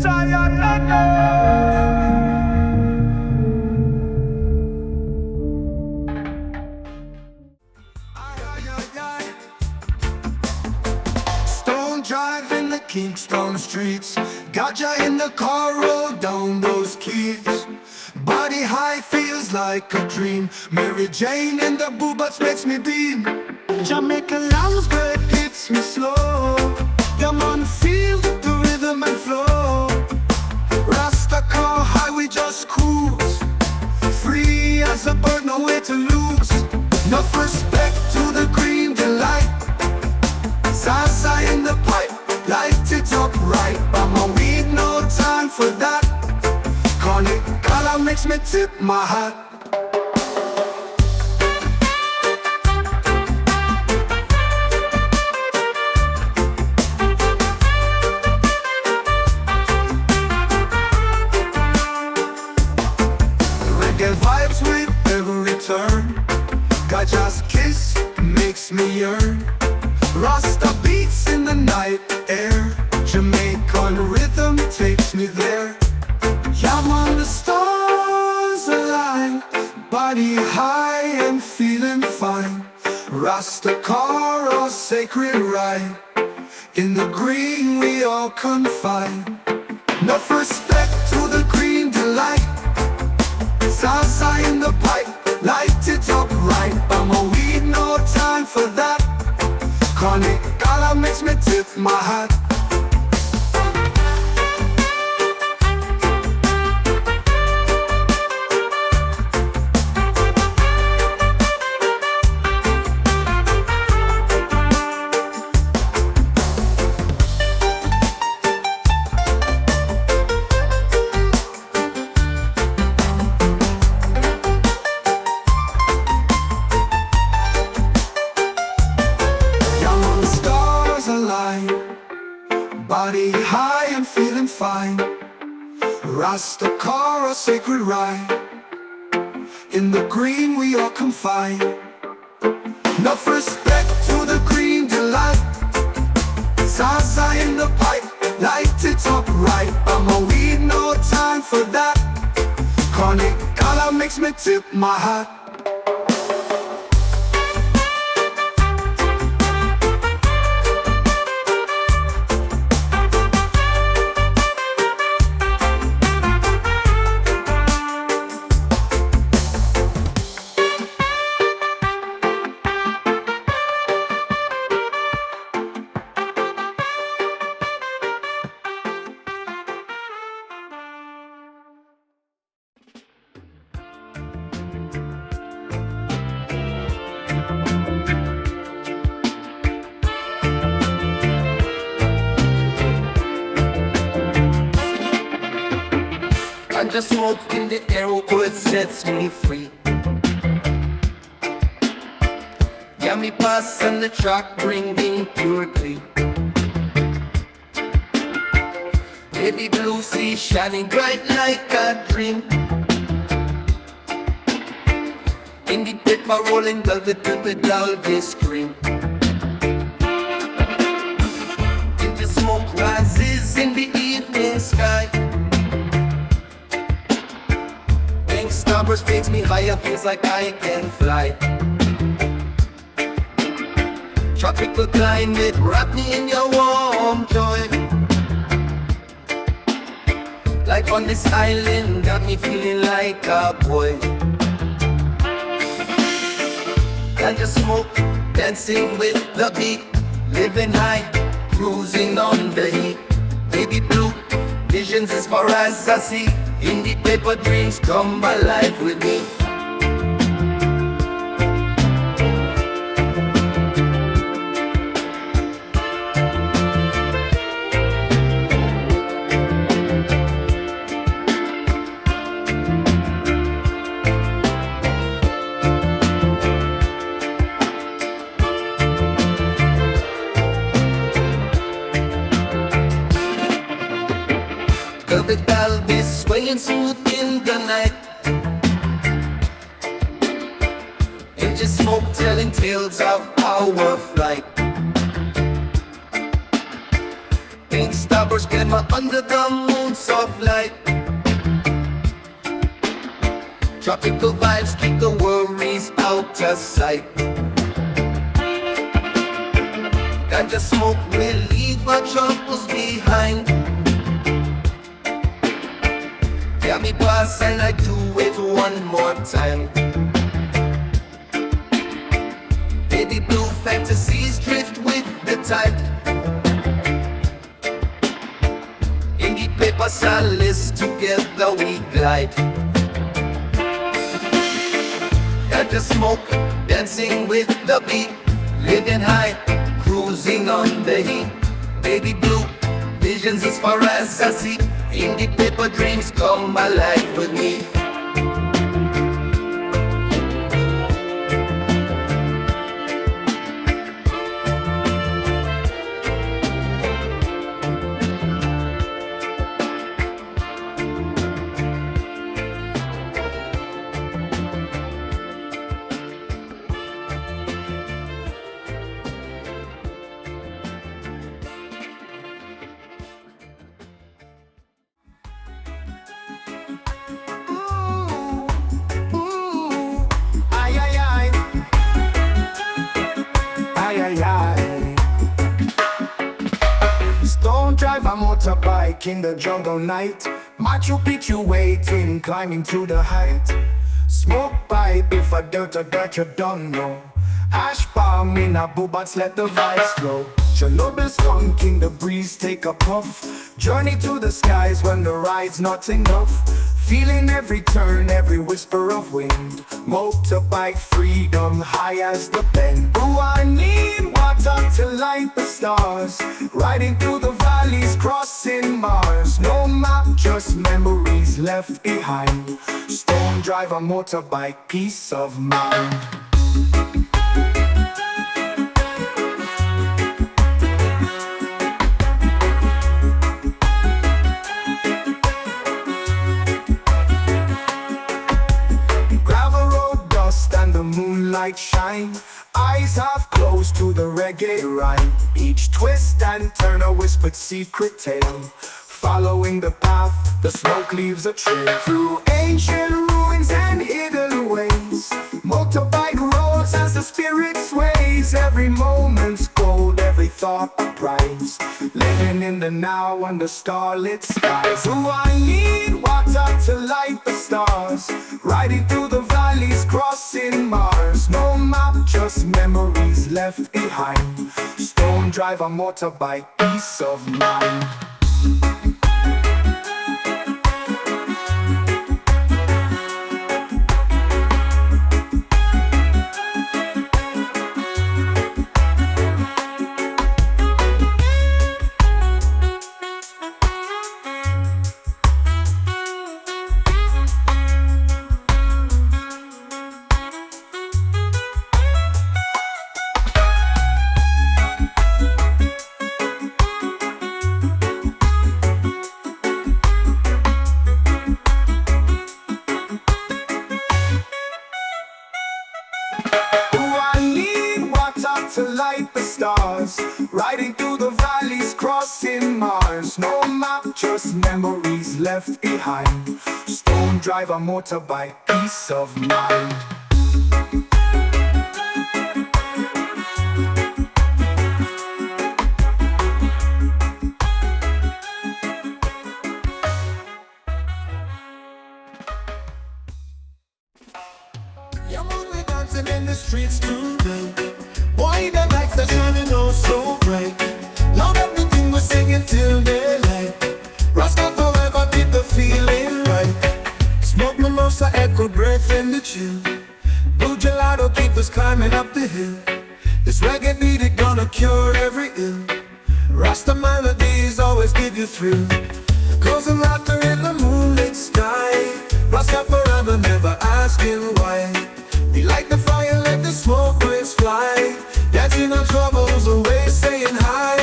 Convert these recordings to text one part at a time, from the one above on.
Stone Drive in the Kingston streets, Ganja in the car, roll down those keys. Body high feels like a dream. Mary Jane in the boobas makes me beam. Jamaica lounge bread hits me slow. Come on, feel the rhythm and flow. Rasta car high, we just cruise. Free as a bird, nowhere to lose. Enough respect to the green delight. Salsa in the pipe, light it up right. Mama, weed, no time for that. Chronic color makes me tip my hat. Reggae vibes with every turn. Ganja's kiss makes me yearn. Rasta beats in the night air. Jamaican rhythm takes me there. Yeah, I'm on the stars align. Body high and feeling fine. Rasta car or sacred ride. In the green we all confine. Enough respect to the green delight. Salsa in the pipe, light it up right. I'm a weed, no time for that. Chronic color makes me tip my hat. Body high and feeling fine. Rasta car a sacred ride. In the green we all confine. Enough respect to the green delight. Salsa in the pipe, light it up right. I'm a weed, no time for that. Chronic color makes me tip my hat. The smoke in the air, oh, it sets me free. Yeah, me pass on the track, bringing pure clean. Baby blue sea shining bright like a dream. In the paper rolling velvet with all this scream. In the smoke rises in the evening sky. Starburst takes me higher, feels like I can fly. Tropical climate, wrap me in your warm joy. Life on this island got me feeling like a boy. Ganja smoke, dancing with the beat. Living high, cruising on the heat. Baby blue, visions as far as I see. In the paper dreams come alive with me. Velvet Elvis swaying smooth in the night. It's just smoke telling tales of our flight. Pink starburst glimmer under the moon, soft light. Tropical vibes keep the worries out of sight. Ganja smoke will leave our troubles behind. Yeah, me boss, and I do it one more time. Baby blue fantasies drift with the tide. Inky paper solace, together we glide. Ganja smoke, dancing with the beat. Living high, cruising on the heat. Baby blue, visions as far as I see. Indie paper dreams come alive with me. Stone drive a motorbike in the jungle night. Machu Picchu waiting, climbing to the height. Smoke pipe if I dirt or dirt you don't know. Ash palm in a boobats, let the vibes flow. Chernobyl skunking, the breeze take a puff. Journey to the skies when the ride's not enough. Feeling every turn, every whisper of wind. Motorbike freedom, high as the bend. Oh, I need water to light the stars. Riding through the valleys, crossing Mars. No map, just memories left behind. Stone drive a motorbike, peace of mind. Moonlight shine, eyes half closed to the reggae rhyme. Each twist and turn a whispered secret tale. Following the path, the smoke leaves a trail. Through ancient ruins and hidden ways, motorbike rolls as the spirit sways. Every moment's gold, every thought a prize. Living in the now under starlit skies. Oh, I need water to light the stars. Riding through the valleys, crossing Mars. No map, just memories left behind. Stone drive a motorbike, peace of mind. To light the stars, riding through the valleys, crossing Mars. No map, just memories left behind. Stone drive a motorbike, peace of mind. Your mood, we dancing in the streets tonight. Boy, the lights are shining oh so bright. Loud everything we're singing till daylight. Rasta forever did the feeling right. Smoke mimosa, echo breath in the chill. Blue gelato keep us climbing up the hill. This reggae beat it gonna cure every ill. Rasta melodies always give you thrill. Goes and laughter in the moonlit sky. Rasta forever, never asking why. We light the fire, let the smoke waves fly. Dancing our troubles away, saying hi.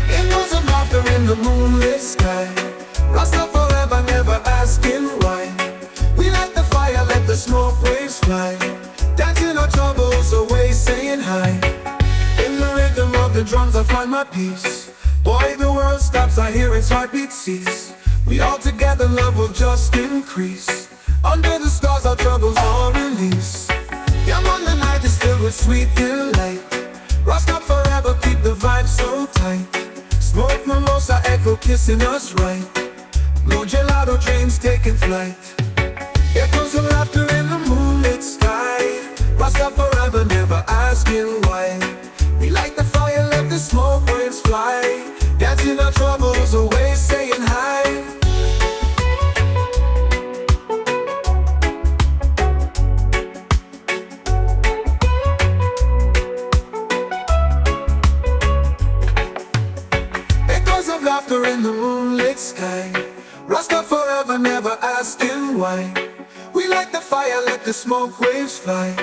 It was a laughter in the moonlit sky. Rasta forever, never asking why. We light the fire, let the smoke waves fly. Dancing our troubles away, saying hi. In the rhythm of the drums I find my peace. Boy, the world's stops, I hear its heartbeat cease. We all together, love will just increase. Under the stars, our troubles all release. Yeah, man, the night is filled with sweet delight. Rasta forever, keep the vibe so tight. Smoke mimosa, echo kissing us right. Blue gelato dreams taking flight. Echoes of laughter in the moonlit sky. Rasta forever, never asking why. We light the fire, let the smoke waves fly. Dancing our troubles away, saying hi. Echoes of laughter in the moonlit sky. Rasta forever, never asking why. We light the fire, let the smoke waves fly.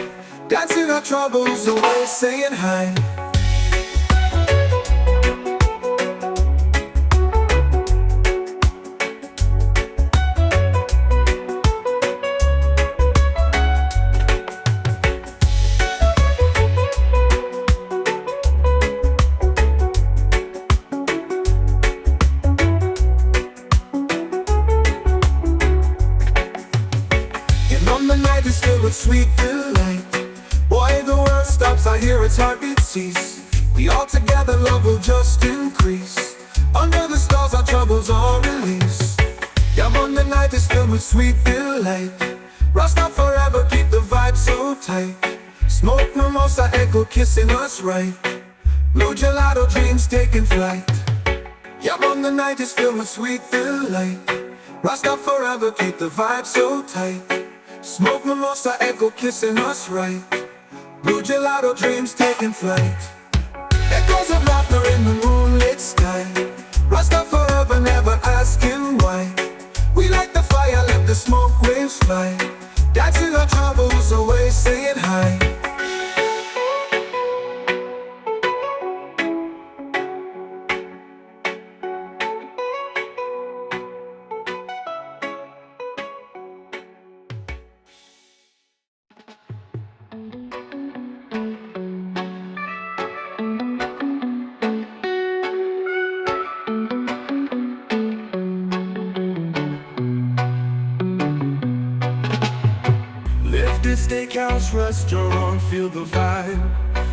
Dancing our troubles away, saying hi. Is filled with sweet delight. Boy, the world stops, I hear its heartbeat cease. We all together, love will just increase. Under the stars, our troubles all release. Yeah, man, the night is filled with sweet delight. Rasta forever, keep the vibe so tight. Smoke mimosa, echo kissing us right. Blue gelato dreams taking flight. Yeah, man, the night is filled with sweet delight. Rasta forever, keep the vibe so tight. Smoke mimosa, echo kissing us right. Blue gelato dreams taking flight. Echoes of laughter in the moonlit sky. Rasta forever, never asking why. We light the fire, let the smoke waves fly. Dancing our troubles away, saying hi. Steakhouse restaurant, feel the vibe.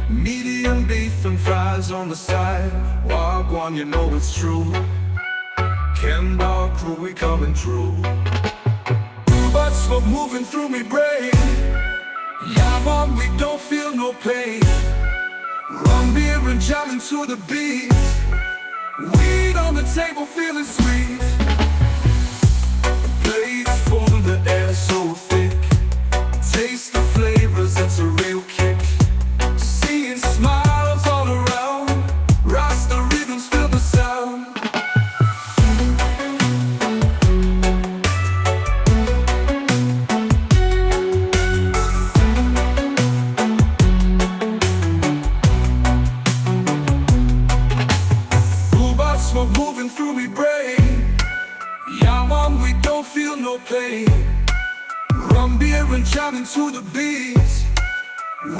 Medium beef and fries on the side. Wagwan, you know it's true. Ken-Bar crew, we coming through. But smoke moving through me brain. Yeah, man, we don't feel no pain. Rum beer and jamming to the beat. Weed on the table, feeling sweet. Plates full, the air so thick. Taste the flavors, that's a real kick. Seeing smiles all around. Rasta rhythms fill the sound. Robot smoke moving through me brain. Yeah, man, we don't feel no pain. Rum beer and jamming to the beat.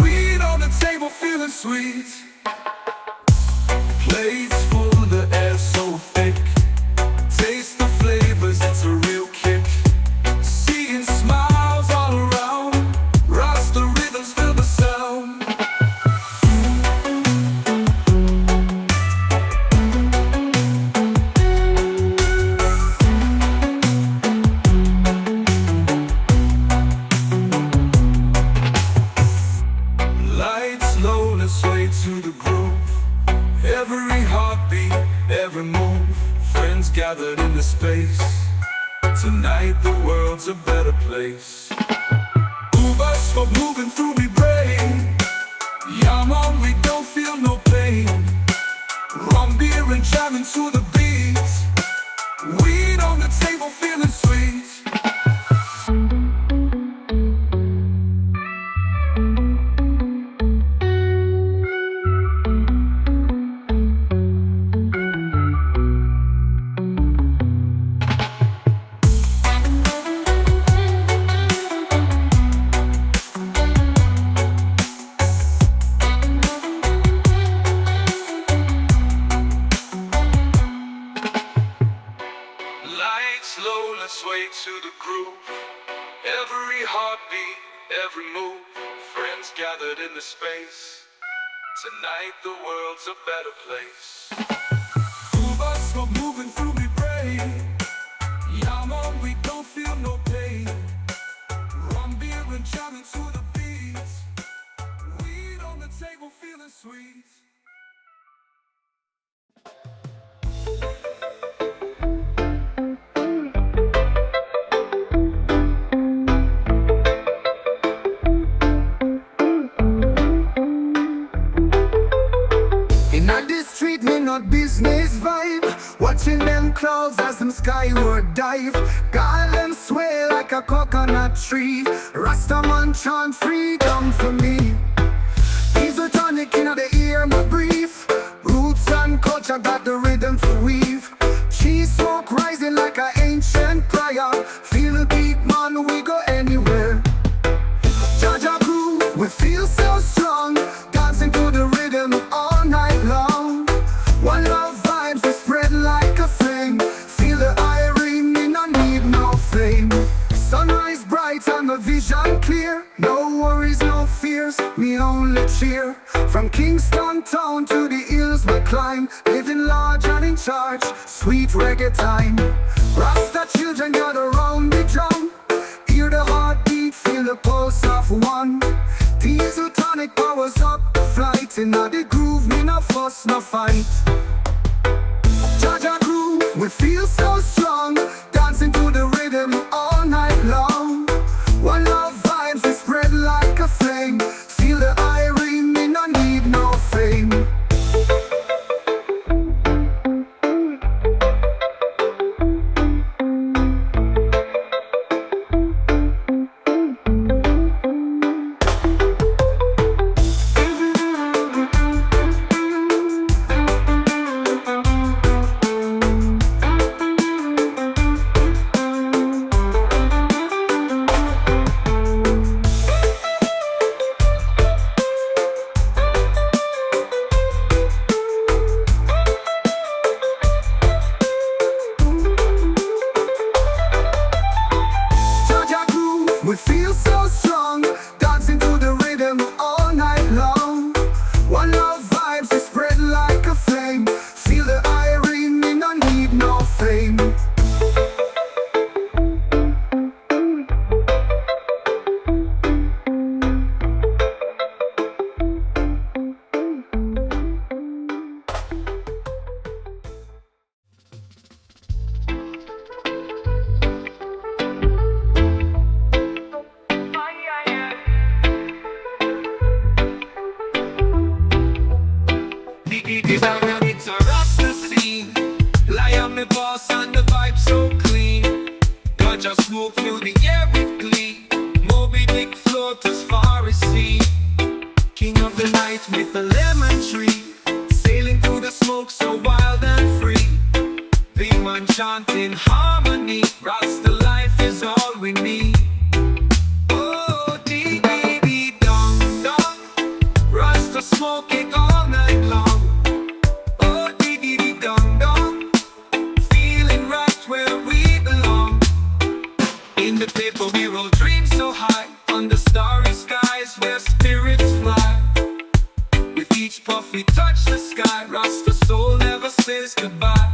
Weed on the table, feeling sweet. Plates full, the air so thick. Taste the flavors, that's a real kick. Seeing smiles all around. Rasta rhythms fill the sound. To the groove, every heartbeat, every move, friends gathered in the space. Tonight the world's a better place. Uber smoke moving through me brain. Yeah, man, we don't feel no pain. Rum beer and jamming to the beat. Weed on the table, feeling sweet. slow, let's sway to the groove. Every heartbeat, every move, friends gathered in the space. Tonight the world's a better place. Move us, we're moving through me brain. Yeah man, we don't feel no pain. Rum beer and jamming to the beats. Weed on the table feeling sweet. Street me not business vibe. Watching them clouds as them skyward dive. God them sway like a coconut tree. Rasta man chant freedom for me. Diesel tonic in the ear my brief. Roots and culture got the rhythm to weave. Cheese smoke rising like an ancient prayer. Feel the beat man, we go anywhere. Jah Groove, we feel so strong. Dancing to the rhythm all night long. One love vibes, we spread like a flame. Feel the irene, me no need no flame. Sunrise bright and the vision clear. No worries, no fears, me only cheer. From Kingston town to the hills we climb. Living large and in charge, sweet reggae time. Rasta children gather round the drum. Hear the heartbeat, feel the pulse of one. Diesel tonic powers up the flight. In the groove, me no fuss, no fight. Jah Groove, we feel so strong. Dancing to the rhythm all night long. One love vibes, we spread like a flame. Feel the irene, me no need no fame. We feel so strong, dancing to the rhythm all night long. One love vibes, we spread like a flame. Feel the irene, me no need no fame. It's a Rasta scene. Lie on me boss and the vibe so clean. Ganja smoke fill the air with glee. Moby Dick float as far as sea. King of the night with the lemon tree. Sailing through the smoke so wild and free. Big man chanting harmony. Rasta life is all we need. Oh, dee dee dee dong dong. Rasta smoking all night long. In the paper we roll dreams so high. On the starry skies where spirits fly. With each puff we touch the sky. Rasta soul never says goodbye.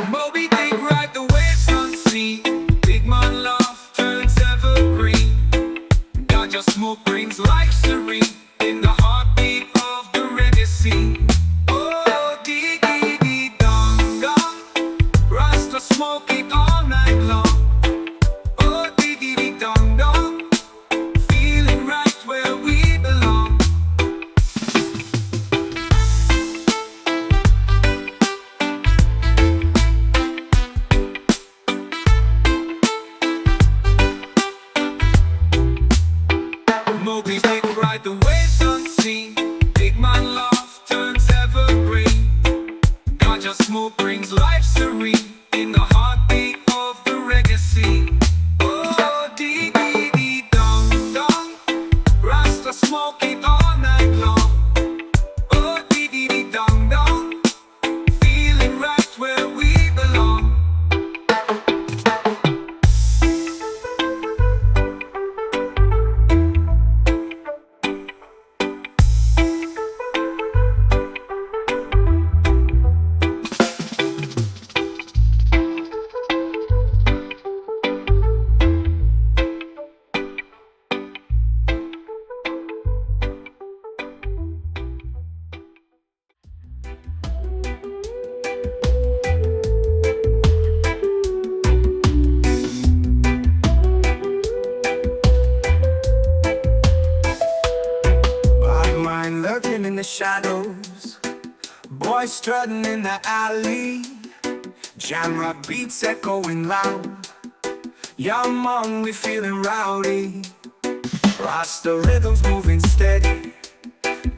Moby Dick ride the waves unseen. Big man laugh turns evergreen. Ganja smoke brings life serene. In the heartbeat of the reggae scene. Oh, dee dee dee dong dong. Rasta smoking all night long. Moby's Dick ride the waves unseen. Big man laugh turns evergreen. Ganja smoke brings life serene. In the heartbeat of the reggae scene. Oh, dee dee dee dong dong. Rasta smoking all night long. Oh, dee dee dee dong dong. Feeling right where we belong. boys strutting in the alley, genre beats echoing loud. Young man, we feeling rowdy, Rasta rhythms moving steady.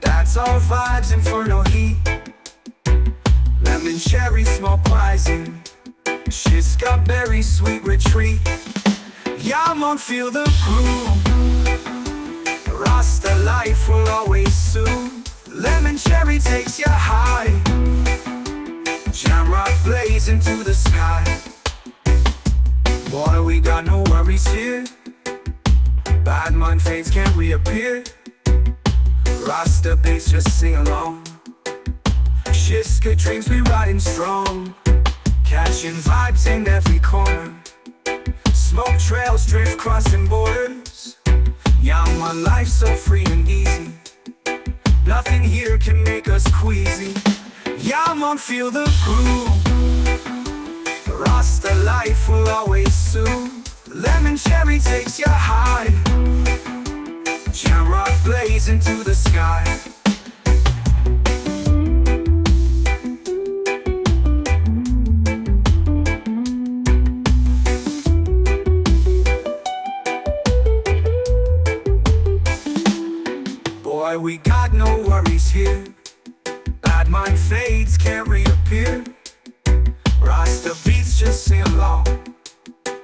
That's our vibes, inferno heat. Lemon cherry smoke rising, Shiska berry sweet retreat. Yeah man, feel the groove, Rasta life will always soothe. Lemon cherry takes you high, Jamrock blaze into the sky. Boy, we got no worries here, bad man fades can't reappear. Rasta bass just sing along, Shiska dreams we riding strong. Catching vibes in every corner, smoke trails drift crossing borders. Young one life so free and easy, nothing here can make us queasy. Yeah man, feel the groove, Rasta life will always soothe. Lemon cherry takes you high, Jamrock blaze into the sky. Boy, we got no worries here, bad mind fades can't reappear. Rasta beats just sing along,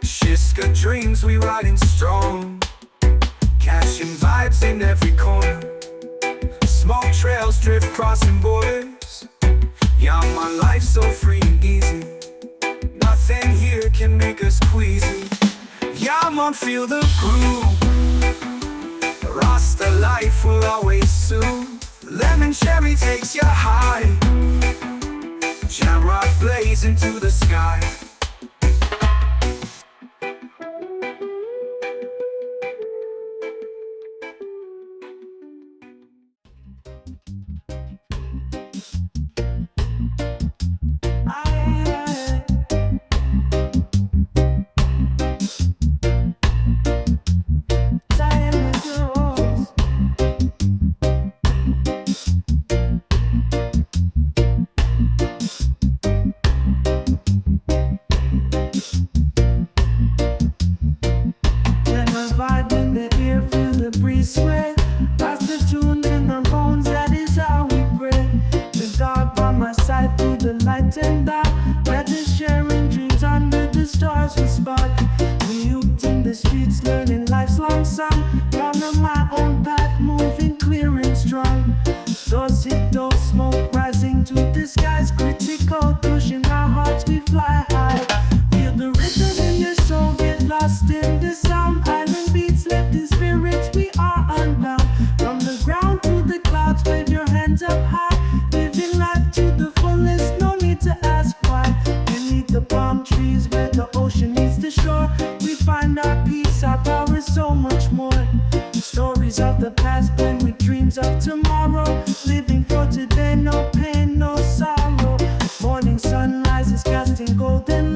Shiska dreams we riding strong. Catching vibes in every corner, smoke trails drift crossing borders. Young my life so free and easy, nothing here can make us queasy. Yeah man, feel the groove, Rasta life will always soothe. Lemon cherry takes you high, Jamrock blaze into the sky. Living for today, no pain, no sorrow. Morning sun rises, casting golden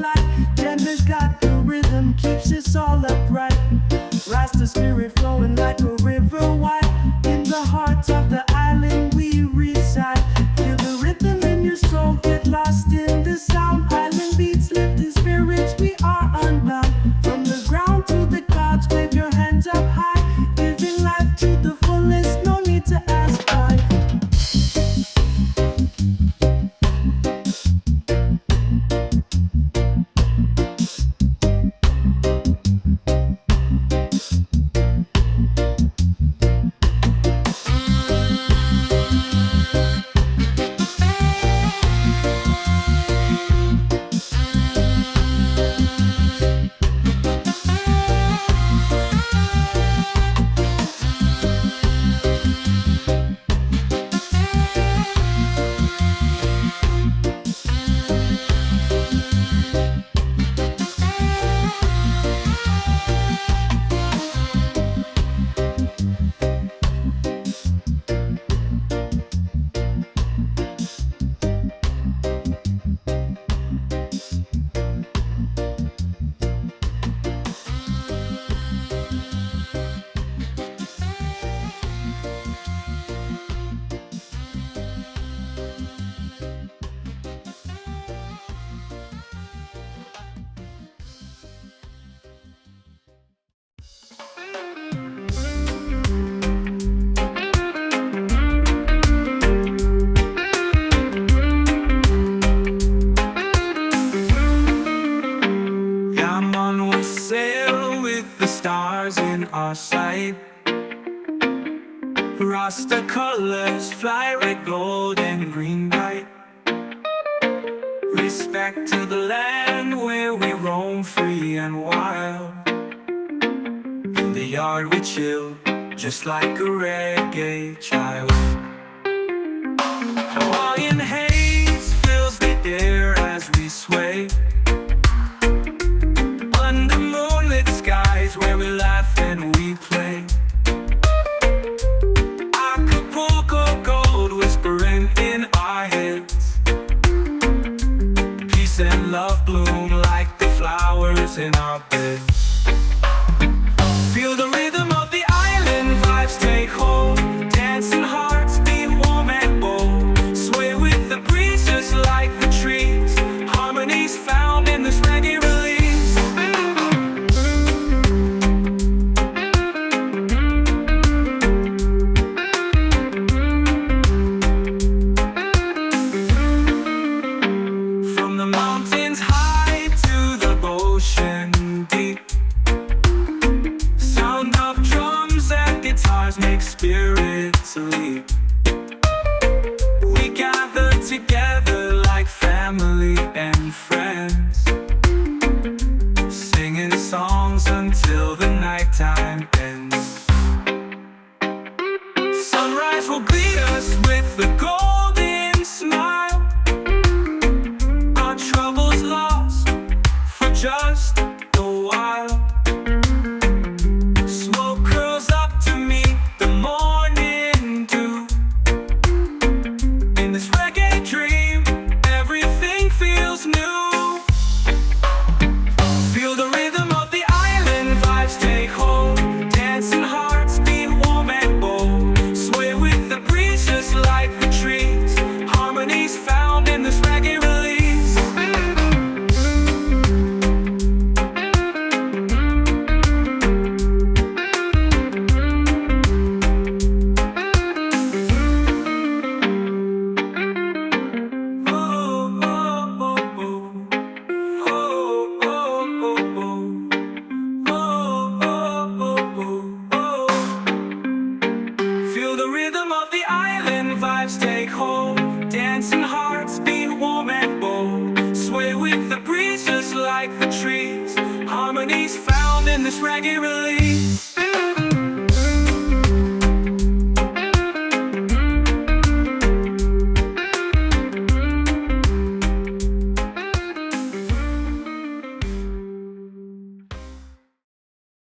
in our sight. Rasta colors fly red, gold and green bright. Respect to the land where we roam free and wild. In the yard we chill, just like a reggae child. Hawaiian haze fills the air as we sway. Under moonlit skies where we laugh and we play. Acapulco gold whispering in our heads. Peace and love bloom like the flowers in our beds. Feel the rhythm of the island, vibes take hold. Dancing hearts beat warm and bold. Sway with the breeze just like the trees. Harmonies found in this reggae release. From the mountains high to the ocean deep, sound of drums and guitars make spirits leap. We gather together like family and friends, singing songs until the nighttime ends. Sunrise will greet us with a golden smile. Our troubles lost for just a while. Smoke curls up to meet the morning dew. In this reggae dream, everything feels new. Feel the rhythm of the island, vibes take hold. Dancing hearts beat warm and bold. Sway with the breeze just like the trees. Harmonies found in this reggae release. Feel the rhythm of the island, vibes take hold. Dancing hearts beat warm and bold. Sway with the breeze just like the trees. Harmonies found in this reggae release.